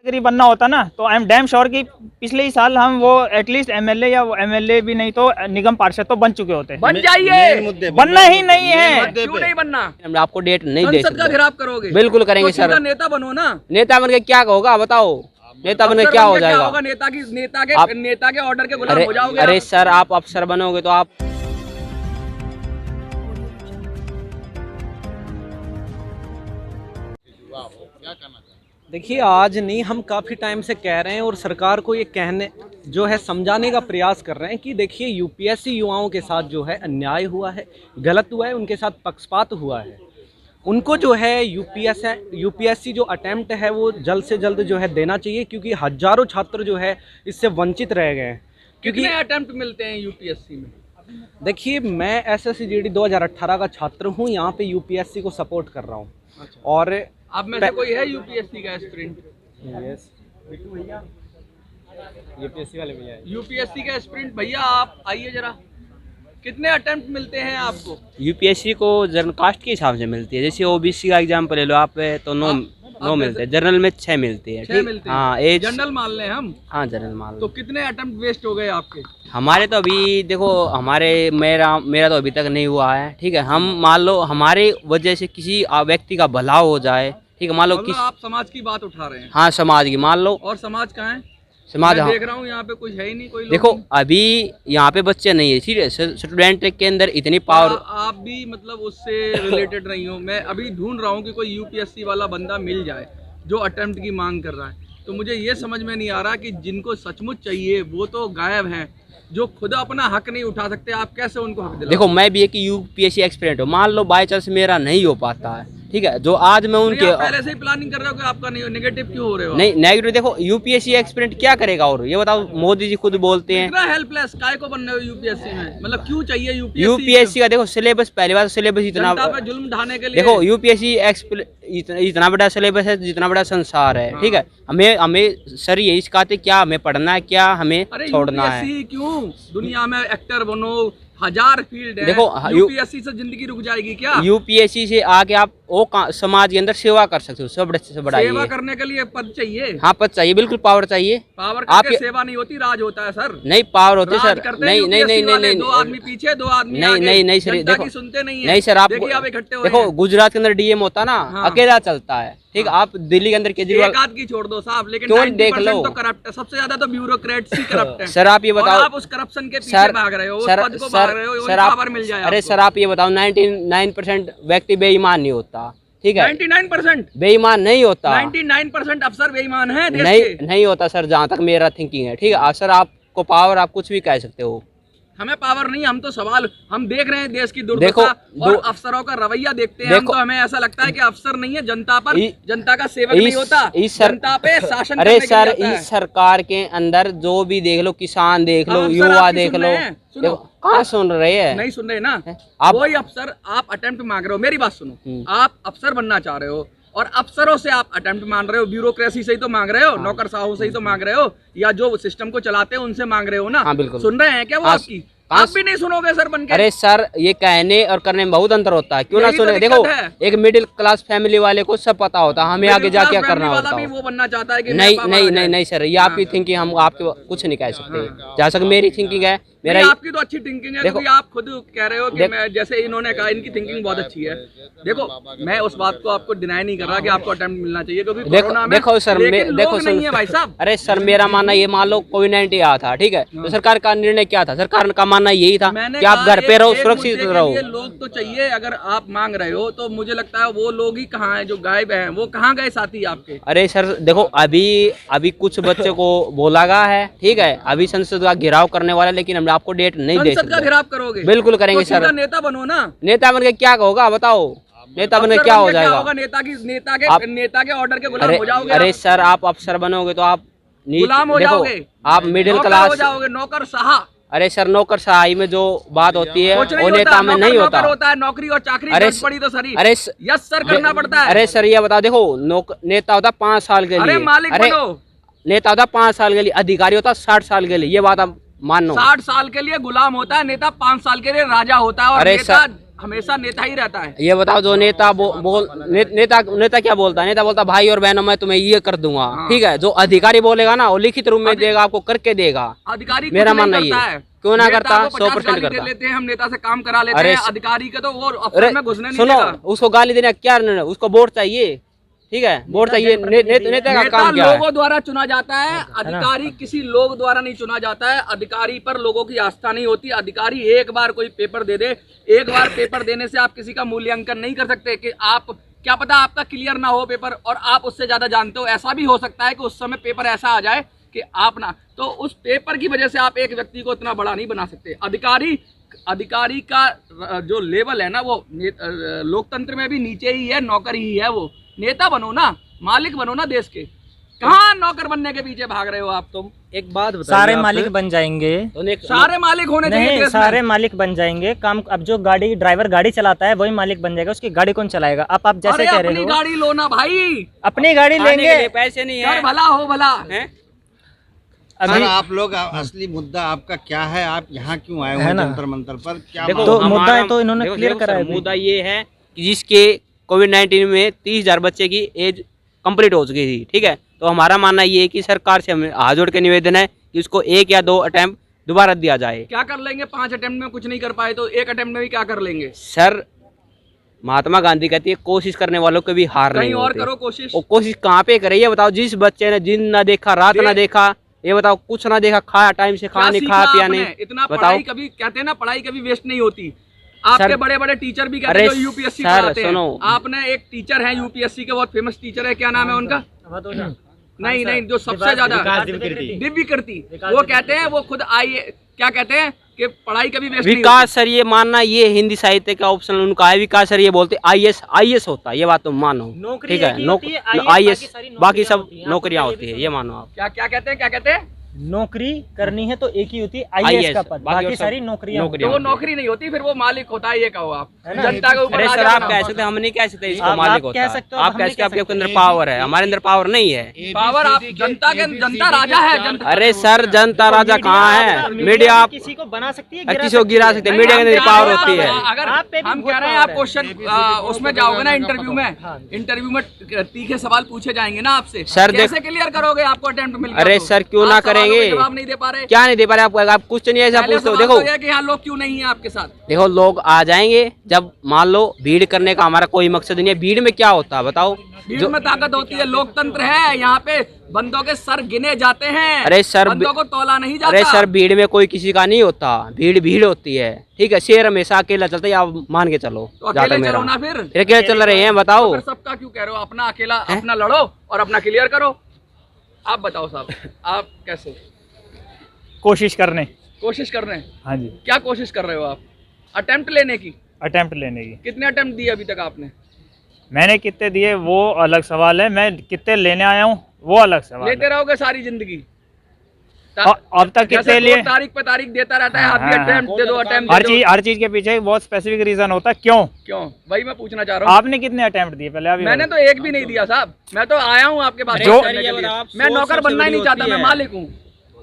अगर बनना होता ना तो आई एम डैम श्योर कि पिछले ही साल हम वो एटलीस्ट एमएलए या एमएलए भी नहीं तो निगम पार्षद तो बन चुके होते। बन जाइए, बनना ही नहीं है। क्यों नहीं बनना? हम आपको डेट नहीं दे संसद का सकते। घेराव करोगे? बिल्कुल करेंगे तो सर। सीधा नेता बनो ना। नेता बन के क्या होगा बताओ? नेता बन के क्या हो जाएगा? होगा? नेता के ऑर्डर के गुलाम अरे हो जाओगे। अरे सर, आप अफसर बनोगे तो आप देखिए, आज नहीं, हम काफ़ी टाइम से कह रहे हैं और सरकार को ये कहने जो है समझाने का प्रयास कर रहे हैं कि देखिए यूपीएससी युवाओं के साथ जो है अन्याय हुआ है, गलत हुआ है, उनके साथ पक्षपात हुआ है। उनको जो है यूपीएससी जो अटेम्प्ट है वो जल्द से जल्द जो है देना चाहिए, क्योंकि हजारों छात्र जो है इससे वंचित रह गए हैं। कितने अटेम्प्ट मिलते हैं यूपीएससी में? देखिए, मैं SSC-GD 2018 का छात्र हूँ, यहाँ पे यूपीएससी को सपोर्ट कर रहा हूँ। अच्छा। और आप में से कोई है यूपीएससी का एस्पिरेंट? यस, यूपीएससी वाले भैया। यूपीएससी का एस्पिरेंट भैया, आप आइए जरा। कितने अटेम्प्ट मिलते हैं आपको? यूपीएससी को जनरल कास्ट के हिसाब से मिलती है। जैसे ओबीसी का एग्जाम्पल ले लो आप, तो 9 मिलते हैं, जनरल में 6 मिलती है। 6 मिलते हैं। हाँ, एज जनरल मान लें हम। हाँ, जनरल मान तो लो। कितने अटेम्प्ट वेस्ट हो गए आपके? हमारे तो अभी देखो, मेरा तो अभी तक नहीं हुआ है। ठीक है, हम मान लो हमारे वजह से किसी व्यक्ति का भला हो जाए, ठीक है, मान लो मतलब आप समाज की बात उठा रहे हैं। हाँ, समाज की मान लो। और समाज कहाँ है? समाज मैं देख रहा हूँ यहाँ पे कुछ है ही नहीं, कोई लोग देखो नहीं। अभी यहाँ पे बच्चे नहीं है, ठीक है, स्टूडेंट के अंदर इतनी पावर। आप भी मतलब उससे रिलेटेड नहीं हो। मैं अभी ढूंढ रहा हूँ कि कोई यूपीएससी वाला बंदा मिल जाए जो अटेम्प्ट की मांग कर रहा है। तो मुझे ये समझ में नहीं आ रहा कि जिनको सचमुच चाहिए वो तो गायब हैं, जो खुद अपना हक नहीं उठा सकते, आप कैसे उनको हक दिलाओगे? देखो, मैं भी एक यूपीएससी एक्सपीरियंट हूँ, मान लो बाई चांस मेरा नहीं हो पाता है, ठीक है, जो आज मैं उनके आप पहले से ही प्लानिंग कर रहे हो कि आपका नहीं, नेगेटिव क्यों हो रहे हो? नहीं नेगेटिव। देखो, यूपीएससी एक्सपीरियंट क्या करेगा? और ये बताओ, मोदी जी खुद बोलते हैं इतना हेल्पलेस काय को बन रहे हो यूपीएससी में? मतलब क्यों चाहिए यूपीएससी? यूपीएससी का देखो सिलेबस, पहली बात सिलेबस इतना, जनता पे जुल्म ढाने के लिए। देखो यूपीएससी इतना बड़ा सिलेबस है, जितना बड़ा संसार है, ठीक है, हमें सर यही सिखाते क्या हमें पढ़ना है, क्या हमें छोड़ना है। यूपीएससी क्यों? दुनिया में एक्टर बनो, 1000 फील्ड है। देखो, यूपीएससी से जिंदगी रुक जाएगी क्या? यूपीएससी से आके आप वो समाज के अंदर सेवा कर सकते हो, सब से बड़ा सेवा ये। करने के लिए पद चाहिए। हाँ, पद चाहिए, बिल्कुल पावर चाहिए। पावर आप करके सेवा नहीं होती, राज होता है सर। नहीं, पावर होती है राज सर। करते हैं नहीं नहीं नहीं UPSC वाले, नहीं दो आदमी पीछे, दो आदमी नहीं आगे। नहीं नहीं सर, जनता देखो की सुनते नहीं है। नहीं सर, आप देखिए आप इकट्ठे हो देखो, रहे हैं। गुजरात के अंदर डीएम होता ना, हाँ। अकेला चलता है, ठीक, आप दिल्ली के अंदर केजरीवाल। एक आध की छोड़ दो साहब, लेकिन क्यों 90% देख लो। तो करप्ट है। सबसे ज्यादा तो ब्यूरोक्रेट्स ही करप्ट है। सर आप ये और बताओ, आप उस करप्शन के पीछे सर भाग रहे हो, उस सर पद को भाग रहे हो, सर वही सर पावर मिल जाए अरे आपको। सर आप ये बताओ, 99% व्यक्ति बेईमान नहीं होता, ठीक है, 99%? बेईमान नहीं होता। 99% अफसर बेईमान है देश नहीं के। नहीं होता सर, जहाँ तक मेरा थिंकिंग है, ठीक है सर, आपको पावर, आप कुछ भी कह सकते हो। हमें पावर नहीं, हम तो सवाल, हम देख रहे हैं देश की देखो, दुर्दशा और अफसरों का रवैया देखते हैं। हम तो हमें ऐसा लगता है कि अफसर नहीं है, जनता पर, जनता का सेवक नहीं होता, जनता पे शासन अरे करने के सर, लिए आता है। इस सरकार के अंदर जो भी देख लो, किसान देख लो, अफसर युवा आपकी देख सुन लो, रहे हैं? सुनो। कहाँ सुन रहे हैं? नहीं सुन रहे ना आप- वही अफसर, आप अटेम्प्ट मांग रहे हो, मेरी बात सुनो, आप अफसर बनना चाह रहे हो और अफसरों से आप अटेम्प्ट मांग रहे हो, ब्यूरोक्रेसी से ही तो मांग रहे हो, नौकरशाहों से ही तो मांग रहे हो, या जो सिस्टम को चलाते हैं उनसे मांग रहे हो ना? हाँ, बिल्कुल। सुन रहे हैं क्या वो हाँ, आपकी? आप भी नहीं सुनोगे सर बनके? अरे सर, ये कहने और करने में बहुत अंतर होता है, क्यों ना यही तो सुने? दिक्कत देखो, है। एक मिडिल क्लास फैमिली वाले को सब पता होता है हमें आगे जा क्या करना होता भी है। वो बनना चाहता है कि नहीं मेरा पापा नहीं आ नहीं जाए। नहीं सर, ये आपकी थिंकिंग, हम आपके कुछ नहीं कह सकते। जहाँ तक मेरी थिंकिंग है, मेरा नहीं, आपकी तो अच्छी थिंकिंग है, देखो, क्योंकि आप खुद कह रहे हो कि मैं, जैसे इन्होंने कहा, इनकी थिंकिंग बहुत अच्छी है। देखो, मैं उस बात को आपको डिनाई नहीं कर रहा कि आपको अटेम्प्ट मिलना चाहिए, क्योंकि कोरोना में, देखो सर, लेकिन देखो लोग नहीं है भाई साहब। अरे सर, मेरा मानना ये, मान लो कोविड-19 आया था, ठीक है, तो सरकार का निर्णय क्या था? सरकार का मानना यही था कि आप घर पे रहो, सुरक्षित रहो। लोग तो चाहिए, अगर आप मांग रहे हो तो मुझे लगता है वो लोग ही कहाँ हैं जो गायब हैं, वो कहाँ गए साथी आपके? अरे सर देखो, अभी कुछ बच्चों को बोला गया है, ठीक है, अभी संसद का घेराव करने वाला, लेकिन हम आपको डेट नहीं दे संसद का सकते। घेराव करोगे? बिल्कुल करेंगे तो सीधा सर। नेता बनो ना। नेता बन के क्या होगा बताओ? नेता बन के क्या हो जाएगा? नेता के ऑर्डर के गुलाम हो जाओगे? अरे सर, आप अफसर बनोगे तो आप गुलाम हो जाओगे, आप मिडिल नौकर क्लास हो जाओगे, नौकर सहा। अरे सर, नौकर सहाई में जो बात होती है कुछ नहीं वो नेता होता, में नहीं होता। होता है, नौकरी और चाकरी अरे पड़ी तो सरी। अरे यस सर करना पड़ता है। अरे सर, ये बताओ, देखो, नेता होता 5 साल के लिए, अरे मालिक बनो। नेता होता 5 साल के लिए, अधिकारी होता 60 साल के लिए, ये बात आप मानो। 60 साल के लिए गुलाम होता है नेता, 5 साल के लिए राजा होता है। और अरे नेता हमेशा नेता ही रहता है। ये बताओ जो नेता नेता क्या बोलता है? नेता बोलता भाई और बहनों मैं तुम्हें ये कर दूंगा, ठीक है। जो अधिकारी बोलेगा ना वो लिखित रूप में देगा, आपको करके देगा। अधिकारी मेरा कुछ नहीं मानना ये करता है। क्यों ना नेता करता, को 50 100% गाली दे करता। लेते हैं, हम नेता से काम करा लेते अरे हैं, अधिकारी का तो वो अफसर अरे में घुसने नहीं सुनो, देगा। उसको गाली देने का क्या, उसको वोट चाहिए, ठीक है। वोट चाहिए, नेता का नेता काम क्या है? लोगों द्वारा चुना जाता है, अधिकारी किसी लोग द्वारा नहीं चुना जाता है। अधिकारी पर लोगों की आस्था नहीं होती। अधिकारी एक बार कोई पेपर दे दे, एक बार पेपर देने से आप किसी का मूल्यांकन नहीं कर सकते कि आप क्या पता आपका क्लियर ना हो पेपर और आप उससे ज्यादा जानते हो। ऐसा भी हो सकता है कि उस समय पेपर ऐसा आ जाए कि आप ना, तो उस पेपर की वजह से आप एक व्यक्ति को इतना बड़ा नहीं बना सकते। अधिकारी का जो लेवल है ना वो लोकतंत्र में भी नीचे ही है, नौकर ही है। वो नेता बनो ना, मालिक बनो ना देश के। कहाँ नौकर बनने के पीछे भाग रहे हो आप? तुम एक बात बताइए, सारे आप- मालिक बन जाएंगे। सारे मालिक होने चाहिए नहीं, देश में। सारे मालिक बन जाएंगे। काम अब जो ड्राइवर गाड़ी चलाता है वही मालिक बन जाएगा। उसकी गाड़ी कौन चलाएगा? आप जैसे अरे कह रहे अपनी हो गाड़ी लो ना भाई, अपनी गाड़ी खाने के लेंगे। लिए पैसे नहीं कर है, भला हो भला। हैं? सर आप लोग असली मुद्दा आपका क्या है? आप यहाँ क्यों आए हुए हैं जंतर मंतर पर? क्या देखो तो हमारा- मुद्दा है तो इन्होंने देखो, क्लियर देखो करा सर, है अभी। मुद्दा ये है कि जिसके कोविड-19 में 30,000 बच्चे की एज कंप्लीट हो चुकी थी, ठीक है। तो हमारा मानना ये है कि सरकार से हमें हाथ जोड़ के निवेदन है कि उसको 1 या 2 अटेम्प्ट दोबारा दिया जाए। क्या कर लेंगे? 5 अटेम्प्ट में कुछ नहीं कर पाए तो 1 अटेम्प्ट में भी क्या कर लेंगे? सर महात्मा गांधी कहती है कोशिश करने वालों को भी हार नहीं कहीं और होती। करो कोशिश। और कोशिश कहाँ पे करे ये बताओ? जिस बच्चे ने दिन ना देखा, रात ना देखा, ये बताओ, कुछ ना देखा, खाया टाइम से, क्या खाना नहीं सीखा खाया पिया आपने? नहीं, इतना बताओ। पढ़ाई कभी कहते हैं ना, पढ़ाई कभी वेस्ट नहीं होती। आपके सर- बड़े बड़े टीचर भी कहते अरे हैं जो यूपीएससी सर, पढ़ाते हैं। सुनो। आपने एक टीचर है यूपीएससी के, बहुत फेमस टीचर है, क्या नाम है उनका? नहीं, जो सबसे ज्यादा दिव्य कीर्ति, वो कहते हैं, वो खुद क्या कहते हैं कि पढ़ाई कभी वेस्ट नहीं विकास सर ये मानना, ये हिंदी साहित्य का ऑप्शन उनका है। विकास सर ये बोलते आईएएस होता है, ये बात तुम मानो, ठीक है। आईएएस बाकी सब नौकरियां होती है, ये मानो आप। क्या कहते हैं? नौकरी करनी है तो एक ही होती है आईएएस का पद, बाकी बाकी सब सारी नौकरियां तो वो नौकरी नहीं होती, फिर वो मालिक होता है, ये कहो आप। है ना? जनता के ऊपर अरे सर राजा आप बना कह हुआ। सकते हैं, हम नहीं कह सकते इसको आप मालिक कह होता है। सकते हो, आप हम कह नहीं सकते हैं कह आपके अंदर पावर है, हमारे अंदर पावर नहीं है। पावर आप जनता राजा है। जनता अरे सर जनता राजा कहाँ है? मीडिया आप किसी को बना सकती है, किसी को गिरा सकते हैं, मीडिया के अंदर पावर होती है। अगर आप पे भी हम बहुत कह रहे हैं power आप है। क्वेश्चन उसमें जाओगे ना इंटरव्यू में तीखे सवाल पूछे जाएंगे ना आपसे, सर, कैसे क्लियर करोगे? आपको अटेम्प्ट मिल गया अरे तो? सर, क्यों ना आप सवालों के करेंगे? जवाब नहीं दे पा रहे। क्या नहीं दे पा रहे आप कुछ नहीं ऐसा पहले पूछते हो। सवाल देखो तो ये है कि यहाँ लोग क्यों नहीं है आपके साथ? देखो लोग आ जाएंगे जब मान लो भीड़ करने का हमारा कोई मकसद नहीं है। भीड़ में क्या होता है बताओ? भीड़ में ताकत होती है, लोकतंत्र है यहाँ पे, बंदों के सर गिने जाते हैं। अरे सर, बंदों को तोला नहीं जाता। अरे सर भीड़ में कोई किसी का नहीं होता, भीड़ होती है, ठीक है। शेर हमेशा अकेला चलता है, आप मान के चलो। तो अकेले चलो ना फिर अकेले चल रहे हैं बताओ। फिर सबका क्यों कह रहे हो? अपना अकेला अपना लड़ो और अपना क्लियर करो। आप बताओ साहब, आप कैसे कोशिश करने। कोशिश कर रहे हैं? हाँ जी, क्या कोशिश कर रहे हो आप? अटेम्प्ट लेने की? अटेम्प्ट लेने की। कितने अटेम्प्ट दिए अभी तक आपने? मैंने कितने दिए वो अलग सवाल है, मैं कितने लेने आया हूँ वो अलग सवाल लेते है। रहोगे सारी जिंदगी? अब तक कितने जैसे लिए? कोर्ट तारीख पे तारीख देता रहता है, आप भी हाँ, हाँ, अटेम्प्ट दे दो, अटेम्प्ट हर दे चीज दो। हर चीज के पीछे एक बहुत स्पेसिफिक रीजन होता है। क्यों? क्यों? वही मैं पूछना चाह रहा हूँ। आपने कितने अटेम्प्ट दिए पहले? अभी मैंने तो एक भी नहीं दिया साहब, मैं तो आया हूँ आपके पास जो- करने के लिए। मैं नौकर बनना ही नहीं चाहता, मैं मालिक हूँ,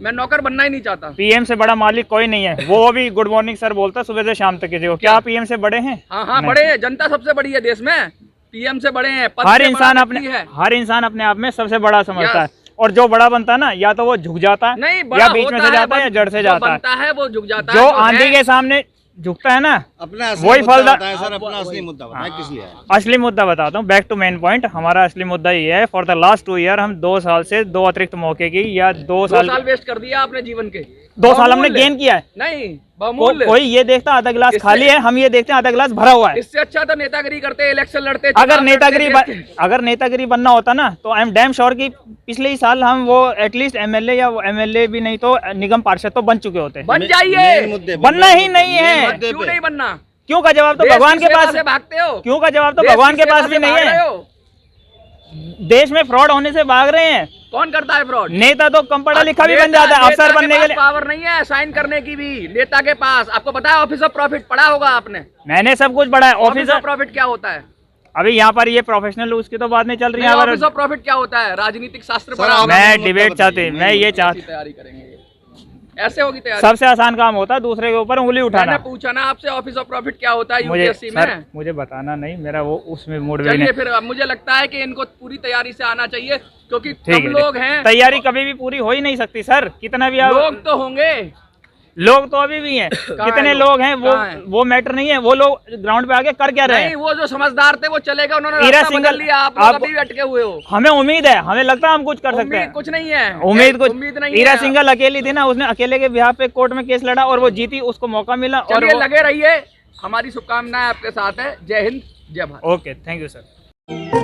मैं नौकर बनना ही नहीं चाहता। पीएम से बड़ा मालिक कोई नहीं है। वो भी गुड मॉर्निंग सर बोलता सुबह से शाम तक किसी को। क्या पीएम से बड़े हैं? हाँ हाँ, नहीं। बड़े हैं, जनता सबसे बड़ी है देश में, पीएम से बड़े हैं। पद हर से इंसान बड़ा अपने व्यक्ति है। हर इंसान अपने आप में सबसे बड़ा समझता है, और जो बड़ा बनता है ना, या तो वो झुक जाता है, नहीं, बड़ा या बीच में होता से जाता है, या जड़ से जो जाता है। बनता है वो झुक जाता जो है। आंधी के सामने झुकता है ना, अपना असली वही मुद्दा फलदार- बताएं सर, अपना असली मुद्दा बताएं किस लिए आए? असली मुद्दा बताता हूँ। Back to main point. हमारा असली मुद्दा ये है, फॉर द लास्ट 2 ईयर हम 2 साल से 2 अतिरिक्त मौके की, या 2 2 साल साल वेस्ट कर दिया आपने जीवन के। 2 साल हमने बहुमूल्य। गेन किया है। नहीं, बहुमूल्य। कोई ये देखता आधा गिलास इससे- खाली है, हम ये देखते हैं आधा गिलास भरा हुआ है। इससे अच्छा तो नेतागिरी करते, इलेक्शन लड़ते, अगर चुनाव लड़ते, अगर नेतागिरी बनना होता ना, तो आई एम डैम श्योर कि पिछले ही साल हम वो एटलीस्ट एमएलए या एमएलए भी नहीं तो निगम पार्षद तो बन चुके होते। बन मेन जाइए। मुद्दे पे, बनना मेन ही मुद्दे नहीं पे, है। मेन मुद्दे क्यों पे। नहीं बनना? क्यों का जवाब तो देश भगवान की के सेवा पास से भागते हो। क्यों का जवाब तो देश भगवान की के सेवा पास से भी नहीं भाग रहे है। हो। देश में फ्रॉड होने से भाग रहे हैं। कौन करता है फ्रॉड? नेता तो कम पढ़ा लिखा भी बन जाता है अफसर बनने के लिए। पावर नहीं है साइन करने की भी नेता के पास। आपको पता है ऑफिस ऑफ प्रॉफिट पढ़ा होगा आपने? मैंने सब कुछ पढ़ा है। ऑफिस ऑफ प्रॉफिट क्या होता है? अभी यहाँ पर ये प्रोफेशनल उसकी तो बात नहीं चल रही है। ऑफिस ऑफ प्रॉफिट क्या होता है? राजनीतिक शास्त्र सर, पढ़ा? आप- मैं मुद्दा डिबेट बताइए, चाहती, मैं ये चाहती, तैयारी करेंगे। ऐसे होगी तैयारी? सबसे आसान काम होता है दूसरे के ऊपर उंगली मैंने उठाना। पूछा ना आपसे ऑफिस ऑफ प्रॉफिट क्या होता है मुझे यूपीएससी सर में। मुझे बताना नहीं, मेरा वो उसमें मूड भी चलिए नहीं। फिर अब मुझे लगता है कि इनको पूरी तैयारी से आना चाहिए क्योंकि ठीक कम है, लोग हैं। तैयारी कभी भी पूरी हो ही नहीं सकती सर, कितना भी आप लोग तो होंगे, लोग तो अभी भी हैं, कितने लोग हैं वो मैटर नहीं है। वो लोग ग्राउंड पे आके कर क्या रहे नहीं हैं। वो जो समझदार थे वो चले गए, उन्होंने हीरा रास्ता सिंघल, बदल लिया, आप लोग अभी अटके हुए हो। हमें उम्मीद है, हमें लगता है हम कुछ कर सकते उम्मीद हैं। कुछ नहीं है, उम्मीद नहीं हीरा है। सिंघल अकेली थी ना, उसने अकेले के बिहाफ पे कोर्ट में केस लड़ा और वो जीती, उसको मौका मिला। और चलिए लगे रहिए, हमारी शुभकामनाएं आपके साथ है। जय हिंद, जय Bharat. Okay, thank you sir.